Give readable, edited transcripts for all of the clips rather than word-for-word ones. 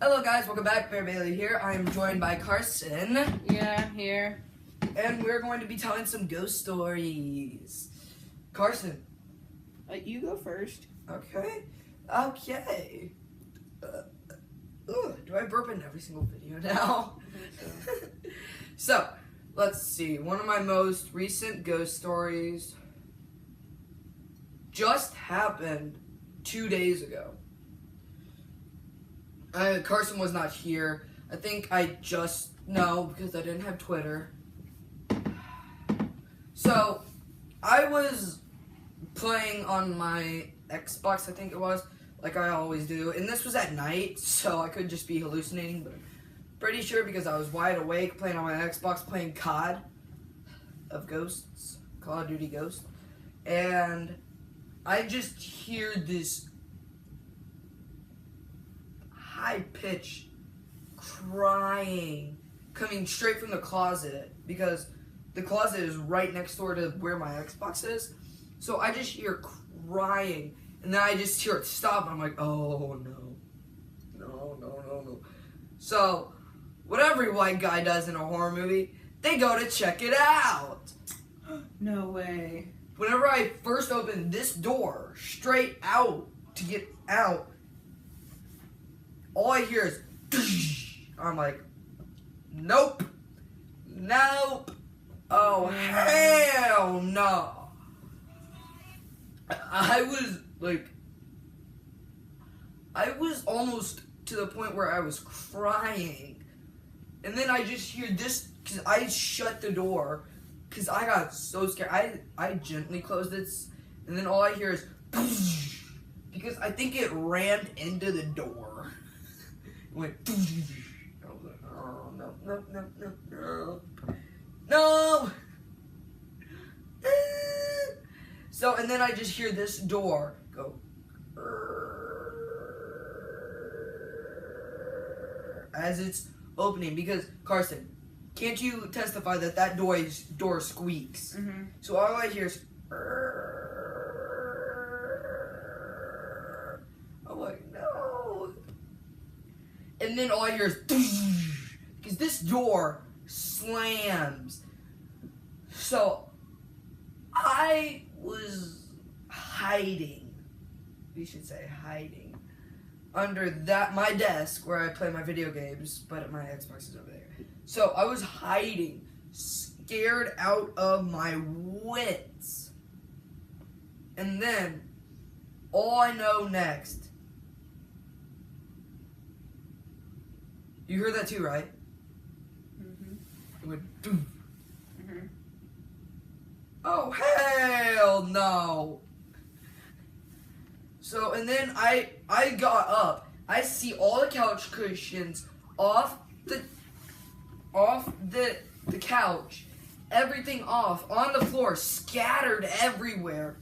Hello guys, welcome back. Bear Bailey here. I am joined by Carson. Yeah, here. And we're going to be telling some ghost stories. Carson. You go first. Okay. Do I burp in every single video now? So, let's see. One of my most recent ghost stories just happened 2 days ago. Carson was not here. I think I just know because I didn't have Twitter. So, I was playing on my Xbox, I think it was, like I always do. And this was at night, so I could just be hallucinating, but I'm pretty sure because I was wide awake playing on my Xbox, playing COD of Ghosts, Call of Duty Ghosts. And I just hear this high-pitched crying coming straight from the closet because the closet is right next door to where my Xbox is. So I just hear crying, and then I just hear it stop, and I'm like, oh no. So, what every white guy does in a horror movie, they go to check it out. No way. Whenever I first opened this door straight out to get out, all I hear is, I'm like, nope. Oh, hell no. I was almost to the point where I was crying. And then I just hear this, because I shut the door, because I got so scared. I gently closed it, and then all I hear is, because I think it rammed into the door. It went, I was like, oh, no. So, and then I just hear this door go, as it's opening, because, Carson, can't you testify that that door squeaks? Mm-hmm. So all I hear is, I'm like, no. And then all I hear is, because this door slams. So I was hiding, under my desk where I play my video games, but my Xbox is over there. So I was hiding, scared out of my wits. And then, all I know next, you heard that too, right? Mm-hmm. It went, doof. Mm-hmm. Oh, hell no. So, and then I got up. I see all the couch cushions off the couch. Everything off, on the floor, scattered everywhere.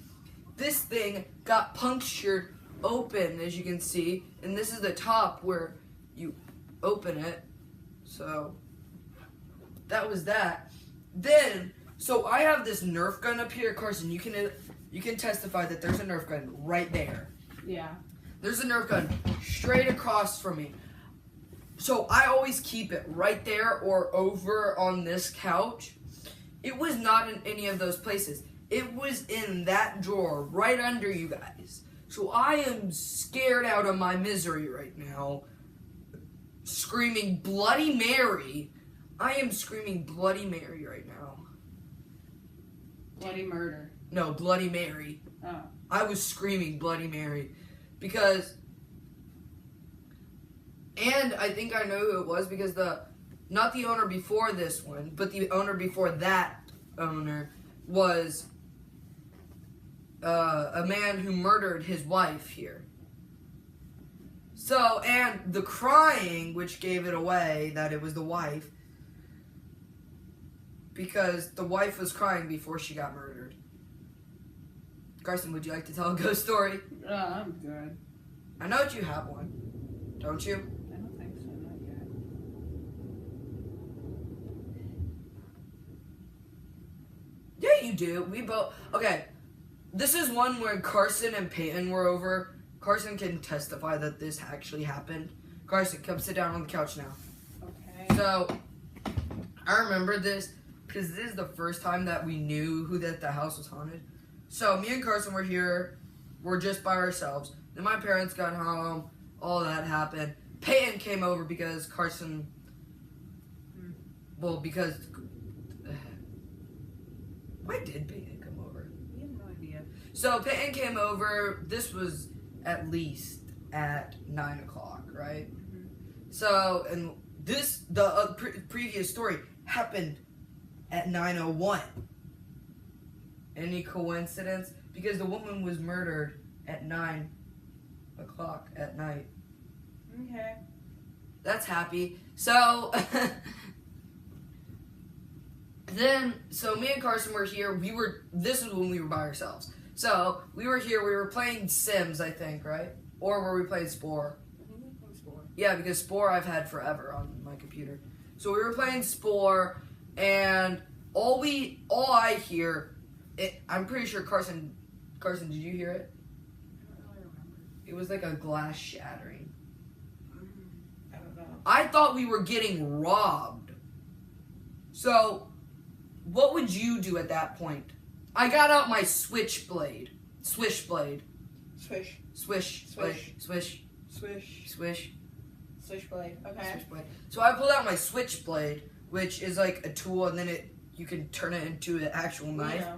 This thing got punctured open, as you can see. And this is the top where you open it. So, that was that. Then, so I have this Nerf gun up here. Carson, you can testify that there's a Nerf gun right there. Yeah. There's a Nerf gun straight across from me. So I always keep it right there or over on this couch. It was not in any of those places. It was in that drawer right under you guys. So I am scared out of my misery right now. Screaming Bloody Mary. I am screaming Bloody Mary right now. Bloody murder. No, Bloody Mary. Oh. I was screaming Bloody Mary because, and I think I know who it was because not the owner before this one, but the owner before that owner was a man who murdered his wife here. So, and the crying, which gave it away that it was the wife, because the wife was crying before she got murdered. Carson, would you like to tell a ghost story? I'm good. I know that you have one, don't you? I don't think so, not yet. Yeah, you do. We both. Okay, this is one where Carson and Peyton were over. Carson can testify that this actually happened. Carson, come sit down on the couch now. Okay. So, I remember this because this is the first time that we knew that the house was haunted. So, me and Carson were here. We're just by ourselves. Then my parents got home. All that happened. Peyton came over because Carson... Well, because... Why did Peyton come over? We have no idea. So, Peyton came over. This was at least at 9 o'clock, right? So, and the previous story happened at 9:01. Any coincidence? Because the woman was murdered at 9 o'clock at night. Okay. That's happy. So, so me and Carson were here. This is when we were by ourselves. So, we were here. We were playing Sims, I think, right? Or were we playing Spore? Yeah, because Spore I've had forever on my computer. So we were playing Spore, and all I hear, I'm pretty sure Carson, did you hear it? I don't really remember. It was like a glass shattering. I don't know. I thought we were getting robbed. So, what would you do at that point? I got out my switchblade. Swishblade. Swish. Swish. Swish. Swish. Swish. Swish. Switchblade. Okay. Switchblade. So I pulled out my switchblade, which is like a tool, and then you can turn it into an actual knife. Yeah.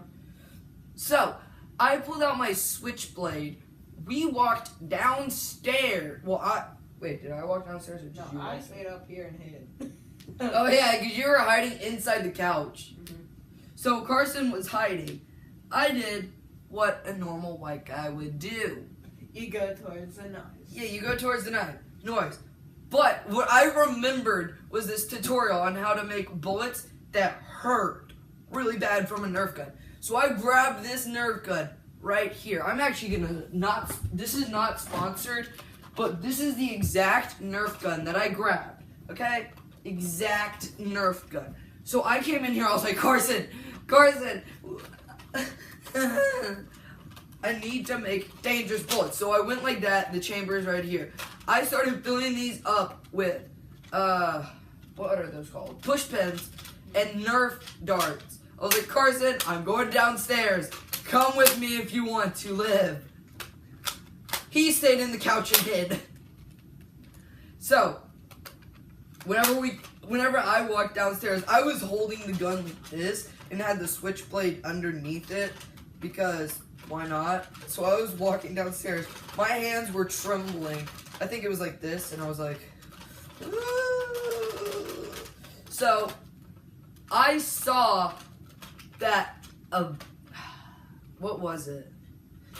So I pulled out my switchblade. We walked downstairs. Well, did I walk downstairs or did you? No, I walk? stayed up here and hid. Oh yeah, because you were hiding inside the couch. Mhm. So Carson was hiding. I did what a normal white guy would do. You go towards the noise. Yeah, you go towards the noise. But what I remembered was this tutorial on how to make bullets that hurt really bad from a Nerf gun. So I grabbed this Nerf gun right here. I'm actually gonna this is not sponsored, but this is the exact Nerf gun that I grabbed. Okay? Exact Nerf gun. So I came in here, I was like, Carson, I need to make dangerous bullets. So I went like that, the chamber is right here. I started filling these up with, what are those called? Push pins and Nerf darts. I was like, Carson, I'm going downstairs. Come with me if you want to live. He stayed in the couch and hid. So, whenever I walked downstairs, I was holding the gun like this and had the switchblade underneath it because why not? So I was walking downstairs. My hands were trembling. I think it was like this, and I was like, "Ooh." So I saw that what was it?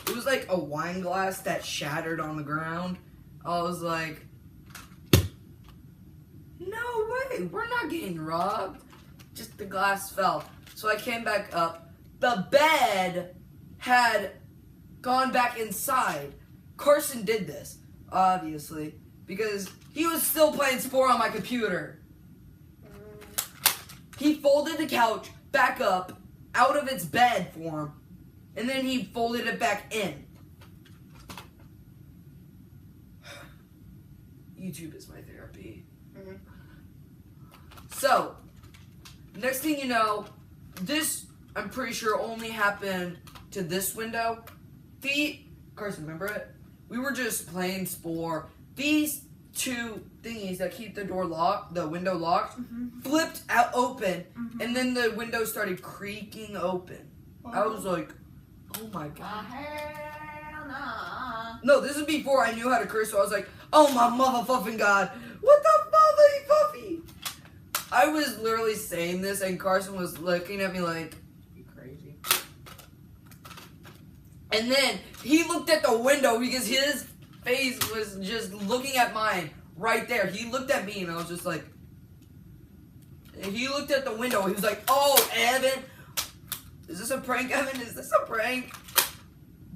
It was like a wine glass that shattered on the ground. I was like, no way, we're not getting robbed. Just the glass fell. So I came back up. The bed had gone back inside. Carson did this, obviously, because he was still playing Spore on my computer. He folded the couch back up out of its bed form, and then he folded it back in. YouTube is my therapy. Mhm. So, next thing you know, this, I'm pretty sure, only happened to this window. Carson, remember it? We were just playing Spore. These two thingies that keep the door locked, the window locked, flipped out open, and then the window started creaking open. I was like, oh my god. Hell nah. No, this is before I knew how to curse, so I was like, oh my motherfucking god. What the fuffy? I was literally saying this, and Carson was looking at me like, You crazy. and then he looked at the window because his face was just looking at mine right there. He looked at me, and I was just like, and he looked at the window. He was like, oh, Evan, is this a prank, Evan? Is this a prank?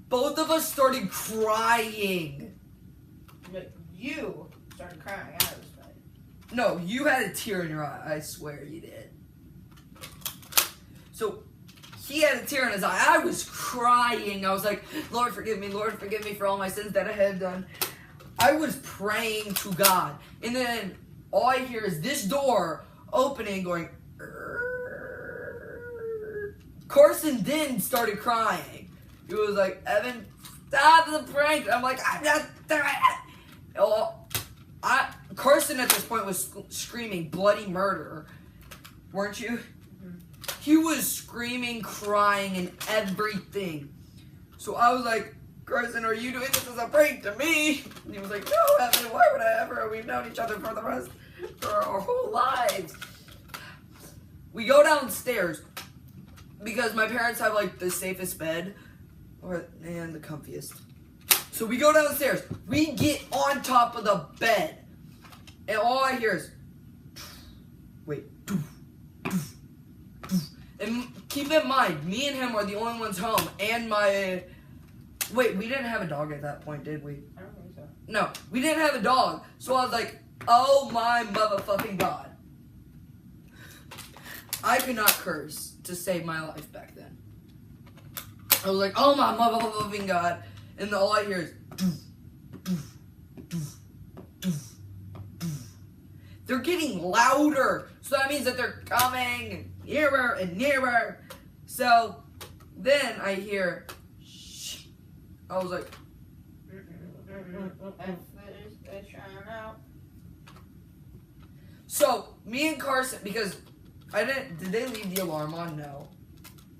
Both of us started crying. But you started crying out of his bed. No, you had a tear in your eye. I swear you did. So, he had a tear in his eye. I was crying. I was like, Lord, forgive me for all my sins that I have done. I was praying to God, and then all I hear is this door opening, going. Carson then started crying. He was like, "Evan, stop the prank." I'm like, "I'm not doing it." Oh, Carson at this point was screaming bloody murder, weren't you? Mm-hmm. He was screaming, crying, and everything. So I was like, "Carson, are you doing this as a prank to me?" And he was like, "No, Evan, why would I ever? We've known each other for our whole lives." We go downstairs because my parents have like the safest bed and the comfiest. So we go downstairs. We get on top of the bed. And all I hear is, wait, and keep in mind, me and him are the only ones home, and wait, we didn't have a dog at that point, did we? I don't think so. No, we didn't have a dog, so I was like, oh my motherfucking God. I could not curse to save my life back then. I was like, oh my motherfucking God, and all I hear is, they're getting louder. So that means that they're coming nearer and nearer. So then I hear, shh. I was like, so me and Carson, because did they leave the alarm on? No.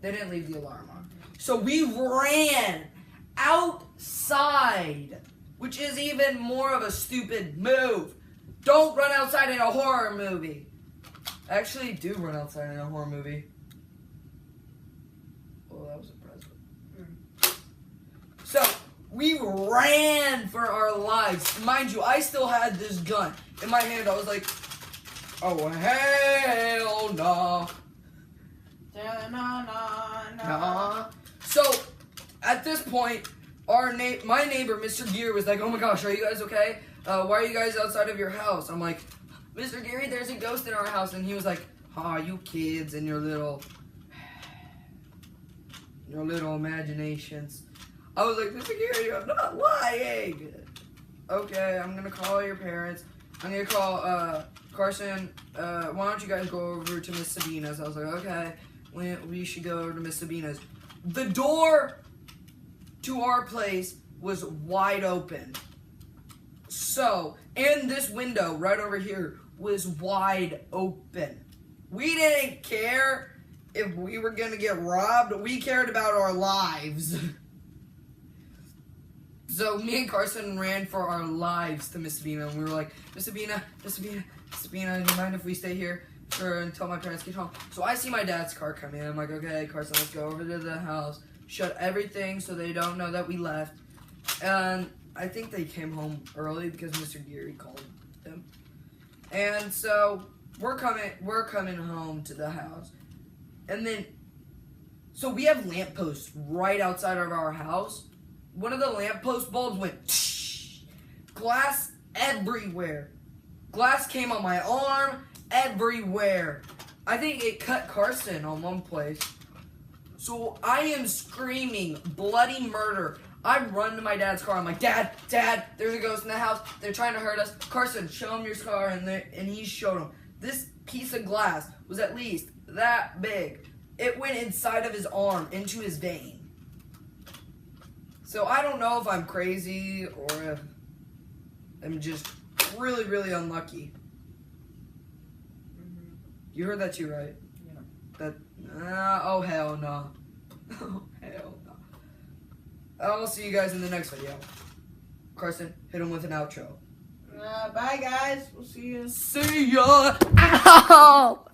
They didn't leave the alarm on. So we ran outside, which is even more of a stupid move. Don't run outside in a horror movie. I actually do run outside in a horror movie. Oh, that was impressive. So, we ran for our lives. Mind you, I still had this gun in my hand. I was like, oh, hell no. Nah. So, at this point, my neighbor, Mr. Gear, was like, oh my gosh, are you guys okay? Why are you guys outside of your house? I'm like, Mr. Gary, there's a ghost in our house. And he was like, you kids and your little imaginations. I was like, Mr. Gary, I'm not lying. Okay, I'm going to call your parents. I'm going to call Carson. Why don't you guys go over to Miss Sabina's? I was like, okay, we should go over to Miss Sabina's. The door to our place was wide open. So, and this window right over here was wide open. We didn't care if we were going to get robbed. We cared about our lives. So, me and Carson ran for our lives to Miss Sabina. And we were like, Miss Sabina, do you mind if we stay here until my parents get home? So, I see my dad's car come in. I'm like, okay, Carson, let's go over to the house. Shut everything so they don't know that we left. And I think they came home early because Mr. Geary called them. And so we're coming home to the house. And then so we have lampposts right outside of our house. One of the lamppost bulbs went tsh, glass everywhere. Glass came on my arm everywhere. I think it cut Carson on one place. So I am screaming bloody murder. I run to my dad's car. I'm like, Dad, there's a ghost in the house. They're trying to hurt us. Carson, show him your scar. And he showed him. This piece of glass was at least that big. It went inside of his arm, into his vein. So I don't know if I'm crazy or if I'm just really, really unlucky. Mm-hmm. You heard that too, right? Yeah. Oh, hell no. Oh, hell no. I'll see you guys in the next video. Carson, hit him with an outro. Bye, guys. We'll see you. See ya! Ow!